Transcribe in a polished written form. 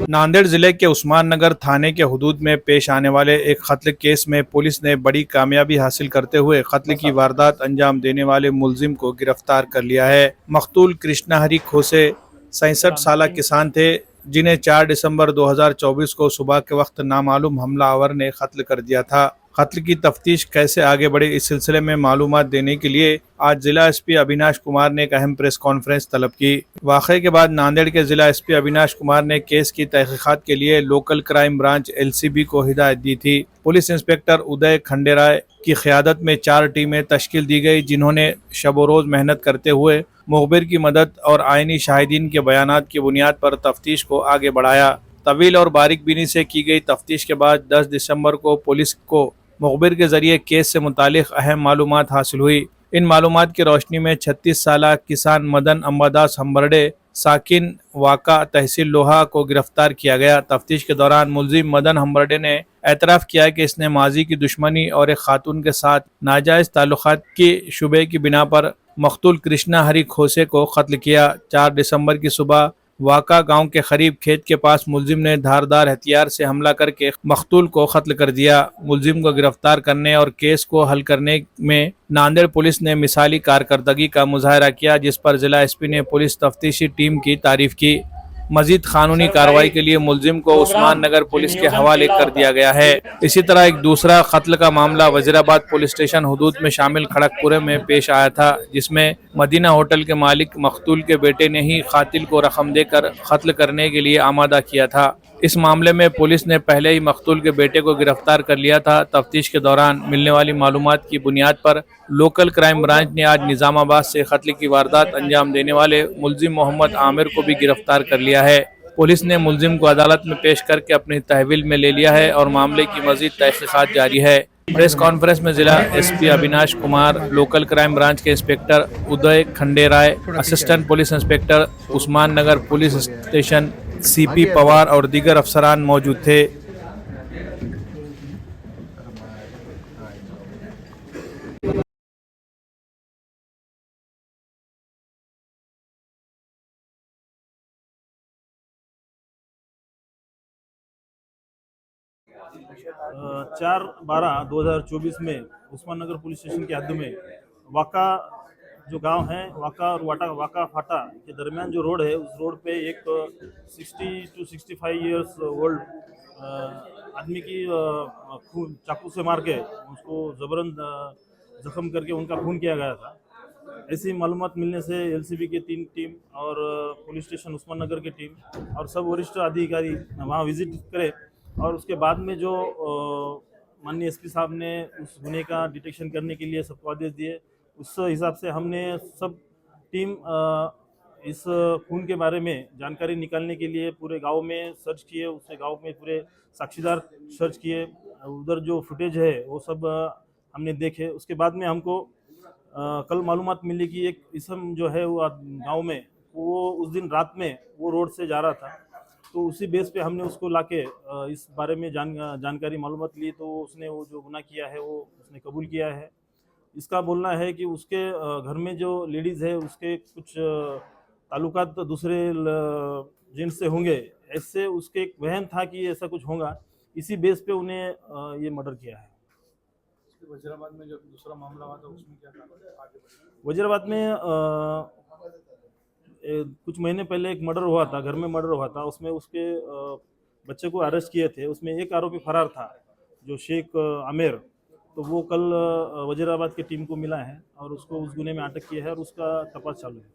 नांदेड़ जिले के उस्मान नगर थाने के हुदूद में पेश आने वाले एक कत्ल केस में पुलिस ने बड़ी कामयाबी हासिल करते हुए कत्ल की वारदात अंजाम देने वाले मुलजिम को गिरफ्तार कर लिया है। मकतूल कृष्णहरी खोसे 67 साला किसान थे, जिन्हें 4 दिसंबर 2024 को सुबह के वक्त नामालूम हमलावर ने कत्ल कर दिया था। कत्ल की तफ्तीश कैसे आगे बढ़े, इस सिलसिले में मालूमात देने के लिए आज जिला एसपी अविनाश कुमार ने एक अहम प्रेस कॉन्फ्रेंस तलब की। वाक़े के बाद नांदेड़ के जिला एसपी अविनाश कुमार ने केस की तहकीकात के लिए लोकल क्राइम ब्रांच एलसीबी को हिदायत दी थी। पुलिस इंस्पेक्टर उदय खंडेराय की क़यादत में 4 टीमें तश्कील दी गई, जिन्होंने शब रोज़ मेहनत करते हुए मुखबिर की मदद और आईनी शाहिदीन के बयानात की बुनियाद पर तफ्तीश को आगे बढ़ाया। तवील और बारीक बीनी से की गई तफ्तीश के बाद 10 दिसंबर को पुलिस को मुखबिर के जरिए केस से मुतालिक अहम मालूमात हासिल हुई। इन मालूमात की रोशनी में 36 साला किसान मदन अम्बादास हम्बरडे साकिन वाका तहसील लोहा को गिरफ्तार किया गया। तफ्तीश के दौरान मुलजिम मदन हम्बरडे ने एतराफ़ किया कि इसने माजी की दुश्मनी और एक खातून के साथ नाजायज़ ताल्लुकात की शुबे की बिना पर मकतूल कृष्णहरी खोसे को कत्ल किया। 4 दिसंबर की सुबह वाका गांव के करीब खेत के पास मुलजिम ने धारदार हथियार से हमला करके मकतूल को कत्ल कर दिया। मुलजिम को गिरफ्तार करने और केस को हल करने में नांदेड़ पुलिस ने मिसाली कारकर्दगी का मुजाहरा किया, जिस पर जिला एसपी ने पुलिस तफ्तीशी टीम की तारीफ की। मजीद कानूनी कार्रवाई के लिए मुलजिम को उस्मान नगर पुलिस के हवाले कर दिया गया है। इसी तरह एक दूसरा कत्ल का मामला वजीराबाद पुलिस स्टेशन हुदूद में शामिल खड़गपुरे में पेश आया था, जिसमें मदीना होटल के मालिक मकतूल के बेटे ने ही कातिल को रकम देकर कत्ल करने के लिए आमादा किया था। इस मामले में पुलिस ने पहले ही मकतूल के बेटे को गिरफ्तार कर लिया था। तफ्तीश के दौरान मिलने वाली मालूमात की बुनियाद पर लोकल क्राइम ब्रांच ने आज निजामाबाद से कत्ल की वारदात अंजाम देने वाले मुलजिम मोहम्मद आमिर को भी गिरफ्तार कर लिया है। पुलिस ने मुलजिम को अदालत में पेश करके अपनी तहवील में ले लिया है और मामले की मजीद तहकीकात जारी है। प्रेस कॉन्फ्रेंस में जिला SP Avinash Kumar, local crime branch के इंस्पेक्टर उदय Khanderay, assistant police inspector Usman नगर पुलिस स्टेशन सीपी पवार और दीगर अफसरान मौजूद थे। 4/12/2024 में उस्मान नगर पुलिस स्टेशन के हद में वाका जो गांव है, वाका और वाका फाटा के दरमियान जो रोड है, उस रोड पे एक 60 to 65 ईयर्स ओल्ड आदमी की खून चाकू से मार के उसको जबरन जख्म करके उनका खून किया गया था। ऐसी मालूमात मिलने से एलसीबी की 3 टीम और पुलिस स्टेशन उस्मान नगर की टीम और सब वरिष्ठ अधिकारी वहाँ विजिट करे और उसके बाद में जो माननीय एसपी साहब ने उस गुने का डिटेक्शन करने के लिए सबको आदेश दिए, उस हिसाब से हमने सब टीम इस खून के बारे में जानकारी निकालने के लिए पूरे गांव में सर्च किए, उससे गांव में पूरे साक्षीदार सर्च किए, उधर जो फुटेज है वो सब हमने देखे। उसके बाद में हमको कल मालूमात मिली कि एक इसम जो है वो गांव में वो उस दिन रात में वो रोड से जा रहा था, तो उसी बेस पे हमने उसको लाके इस बारे में जानकारी मालूमात ली, तो उसने वो जो गुनाह किया है वो उसने कबूल किया है। इसका बोलना है कि उसके घर में जो लेडीज़ है उसके कुछ ताल्लुकात तो दूसरे जिन्स से होंगे, ऐसे उसके एक वहम था कि ऐसा कुछ होगा, इसी बेस पे उन्हें ये मर्डर किया है। वजीराबाद में जब दूसरा मामला हुआ था उसमें क्या था? वजीराबाद में कुछ महीने पहले एक मर्डर हुआ था, घर में मर्डर हुआ था, उसमें उसके बच्चे को अरेस्ट किए थे। उसमें एक आरोपी फरार था जो शेख आमिर, तो वो कल वजीराबाद की टीम को मिला है और उसको उस गुने में अटक किया है और उसका तपास चालू है।